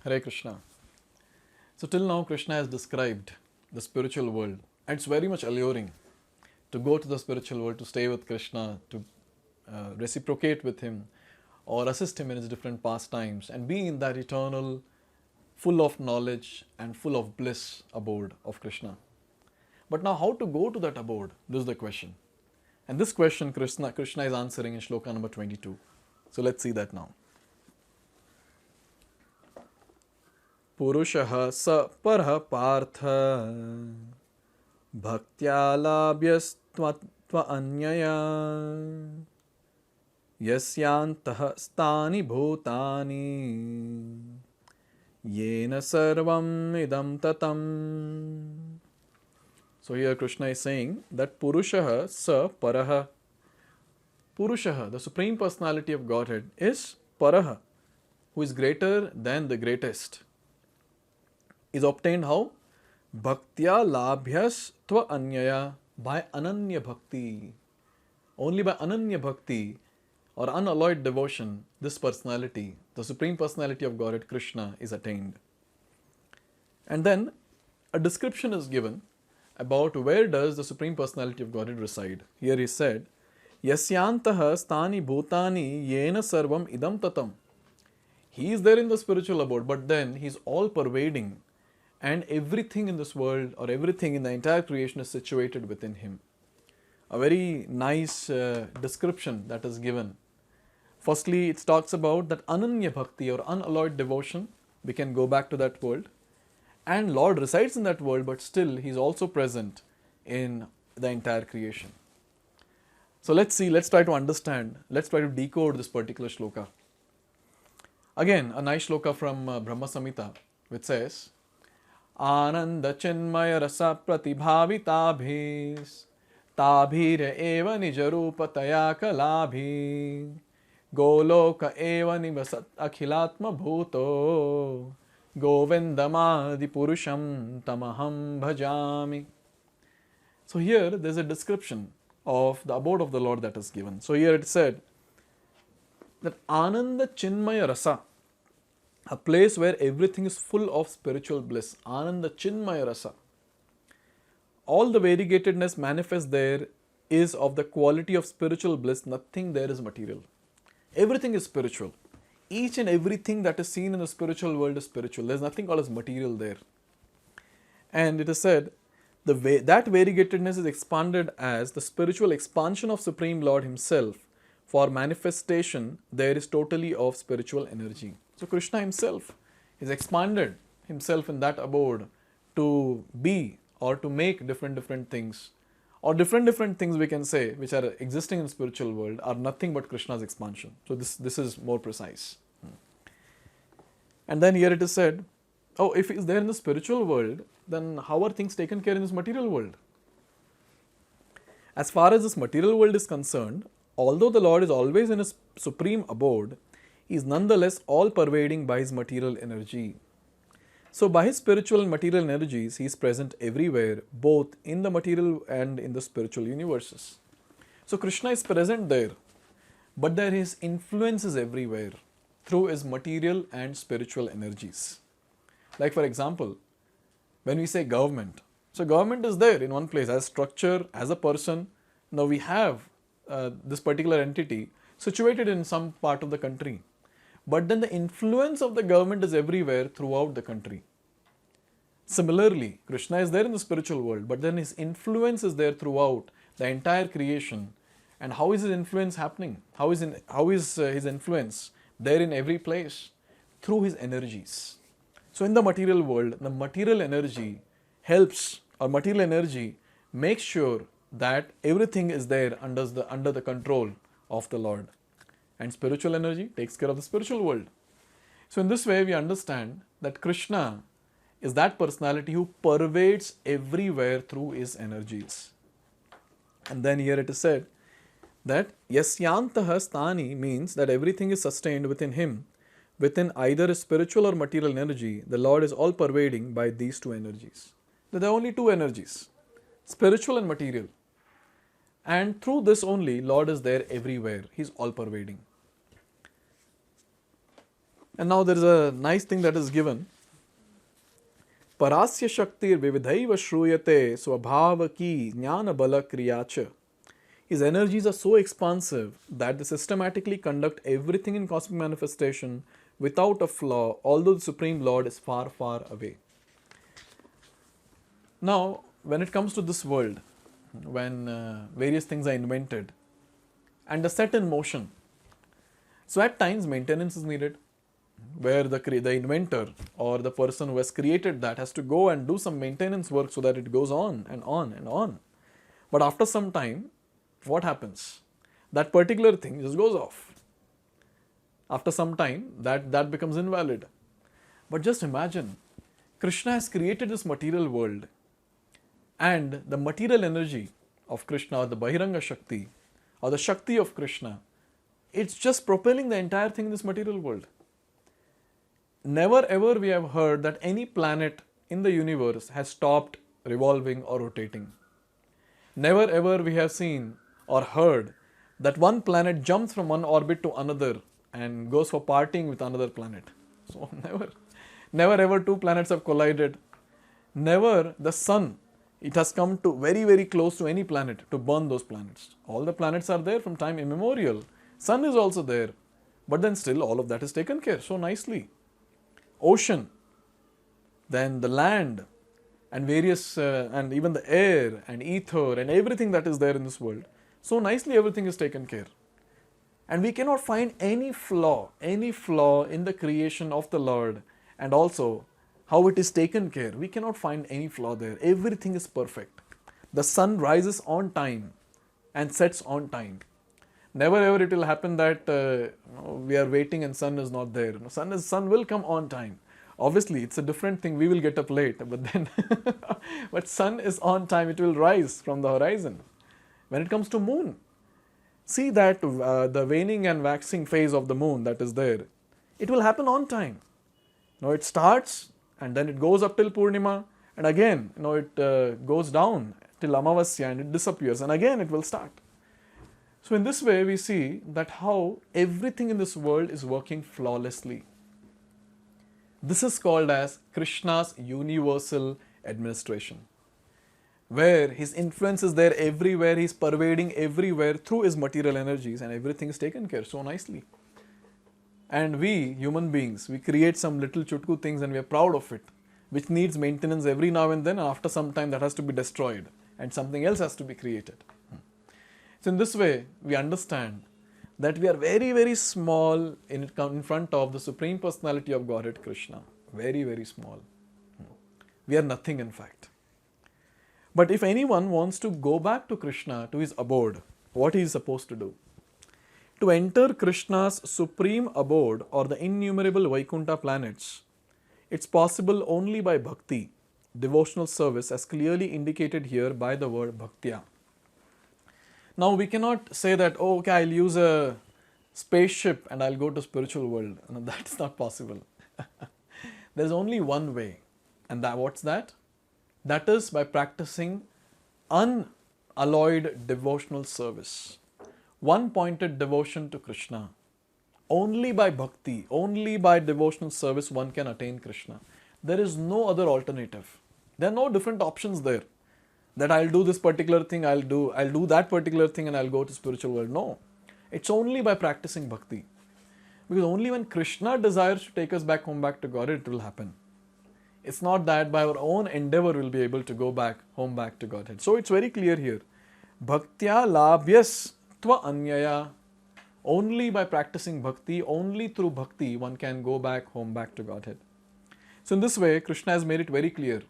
Hare Krishna. So, till now, Krishna has described the spiritual world, and it's very much alluring to go to the spiritual world, to stay with Krishna, to reciprocate with him, or assist him in his different pastimes, and be in that eternal, full of knowledge and full of bliss abode of Krishna. But now, how to go to that abode? This is the question. And this question Krishna is answering in shloka number 22. So, let's see that now. पुरुषः स परः पार्थ भक्त्या लाभ्यस्त्वन्यया यस्यान्तः स्थानि भूतानि येन सर्वम् idam tatam. So here Krishna is saying that Purushah sa Paraha. Purushah, the Supreme Personality of Godhead, is Paraha, who is greater than the greatest. Is obtained how? Bhaktya labhyas tva anyaya, by ananya bhakti. Only by ananya bhakti or unalloyed devotion, this personality, the Supreme Personality of Godhead, Krishna, is attained. And then a description is given about where does the Supreme Personality of Godhead reside. Here he said, Yasyantaha stani bhutani yena sarvam idam tatam. He is there in the spiritual abode, but then he is all pervading, and everything in this world or everything in the entire creation is situated within him. A very nice description that is given. Firstly, it talks about that ananya bhakti or unalloyed devotion. We can go back to that world. And Lord resides in that world, but still He is also present in the entire creation. So let's try to understand, let's try to decode this particular shloka. Again, a nice shloka from Brahma Samhita, which says, Ananda chinmaya rasa pratibhavitabhis tabhir eva nijarupataya kalabhi goloka eva nivasat akhilatma bhuto govindamadi purusham tamaham bhajami. So here there is a description of the abode of the Lord that is given. So here it said that Ananda Chinmaya Rasa, a place where everything is full of spiritual bliss. Ananda Chinmaya Rasa. All the variegatedness manifest there is of the quality of spiritual bliss. Nothing there is material. Everything is spiritual. Each and everything that is seen in the spiritual world is spiritual. There is nothing called as material there. And it is said, that variegatedness is expanded as the spiritual expansion of Supreme Lord Himself. For manifestation, there is totally of spiritual energy. So Krishna Himself is expanded Himself in that abode to be or to make different things, or different things we can say which are existing in the spiritual world are nothing but Krishna's expansion. So this is more precise. And then here it is said, oh, if He is there in the spiritual world, then how are things taken care in this material world? As far as this material world is concerned, although the Lord is always in His supreme abode, He is nonetheless all-pervading by His material energy. So by His spiritual and material energies, He is present everywhere, both in the material and in the spiritual universes. So Krishna is present there, but there His influence is everywhere through His material and spiritual energies. Like for example, when we say government, so government is there in one place as structure, as a person. Now we have this particular entity situated in some part of the country. But then the influence of the government is everywhere throughout the country. Similarly, Krishna is there in the spiritual world, but then His influence is there throughout the entire creation. And how is His influence happening? How is His influence there in every place? Through His energies. So in the material world, the material energy helps, or material energy makes sure that everything is there under the control of the Lord. And spiritual energy takes care of the spiritual world. So in this way we understand that Krishna is that personality who pervades everywhere through His energies. And then here it is said that Yasyantaha Sthani means that everything is sustained within Him. Within either a spiritual or material energy, the Lord is all pervading by these two energies. There are only two energies, spiritual and material. And through this only, Lord is there everywhere. He is all pervading. And now there is a nice thing that is given. Parasya Shaktir Vividhaiva Shruyate Swabhava Ki Jnana Bala Kriyacha. His energies are so expansive that they systematically conduct everything in cosmic manifestation without a flaw, although the Supreme Lord is far, far away. Now, when it comes to this world, when various things are invented and are set in motion, so at times maintenance is needed, where the inventor or the person who has created that has to go and do some maintenance work so that it goes on and on and on. But after some time, what happens? That particular thing just goes off. After some time, that becomes invalid. But just imagine, Krishna has created this material world, and the material energy of Krishna, or the Bahiranga Shakti, or the Shakti of Krishna, it's just propelling the entire thing in this material world. Never ever we have heard that any planet in the universe has stopped revolving or rotating. Never ever we have seen or heard that one planet jumps from one orbit to another and goes for partying with another planet. So never ever two planets have collided. Never the sun, it has come to very, very close to any planet to burn those planets. All the planets are there from time immemorial. Sun is also there. But then still all of that is taken care so nicely. Ocean, then the land, and various, and even the air and ether and everything that is there in this world. So nicely everything is taken care. And we cannot find any flaw in the creation of the Lord, and also how it is taken care. We cannot find any flaw there. Everything is perfect. The sun rises on time and sets on time. Never ever it will happen that we are waiting and sun is not there. Sun will come on time. Obviously, it's a different thing. We will get up late, but then, but sun is on time. It will rise from the horizon. When it comes to moon, see that the waning and waxing phase of the moon that is there, it will happen on time. Now it starts and then it goes up till Purnima, and again, it goes down till Amavasya and it disappears, and again it will start. So in this way, we see that how everything in this world is working flawlessly. This is called as Krishna's universal administration, where his influence is there everywhere, he's pervading everywhere through his material energies, and everything is taken care so nicely. And we, human beings, we create some little chutku things and we are proud of it, which needs maintenance every now and then, and after some time that has to be destroyed and something else has to be created. So in this way, we understand that we are very, very small in front of the Supreme Personality of Godhead, Krishna. Very, very small. We are nothing, in fact. But if anyone wants to go back to Krishna, to his abode, what he is supposed to do? To enter Krishna's supreme abode or the innumerable Vaikuntha planets, it's possible only by bhakti, devotional service, as clearly indicated here by the word bhaktya. Now we cannot say that, oh, okay, I'll use a spaceship and I'll go to spiritual world. No, that's not possible. There's only one way, and what's that? That is by practicing unalloyed devotional service, one-pointed devotion to Krishna. Only by bhakti, only by devotional service one can attain Krishna. There is no other alternative. There are no different options there. That I'll do this particular thing, I'll do that particular thing and I'll go to spiritual world. No. It's only by practicing bhakti. Because only when Krishna desires to take us back home, back to God, it will happen. It's not that by our own endeavor we'll be able to go back home, back to Godhead. So it's very clear here. Bhaktya labhyas tva anyaya. Only by practicing bhakti, only through bhakti one can go back home, back to Godhead. So in this way, Krishna has made it very clear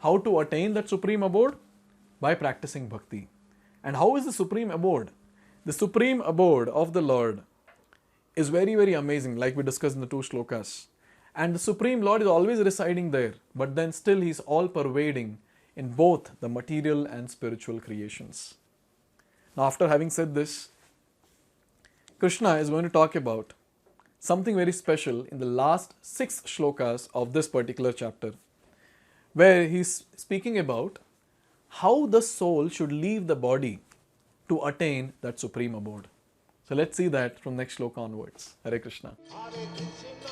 how to attain that supreme abode. By practicing bhakti. And how is the supreme abode? The supreme abode of the Lord is very, very amazing, like we discussed in the 2 shlokas. And the Supreme Lord is always residing there, but then still He is all pervading in both the material and spiritual creations. Now, after having said this, Krishna is going to talk about something very special in the last 6 shlokas of this particular chapter, where he is speaking about how the soul should leave the body to attain that supreme abode. So let's see that from next shloka onwards. Hare Krishna. Hare Krishna.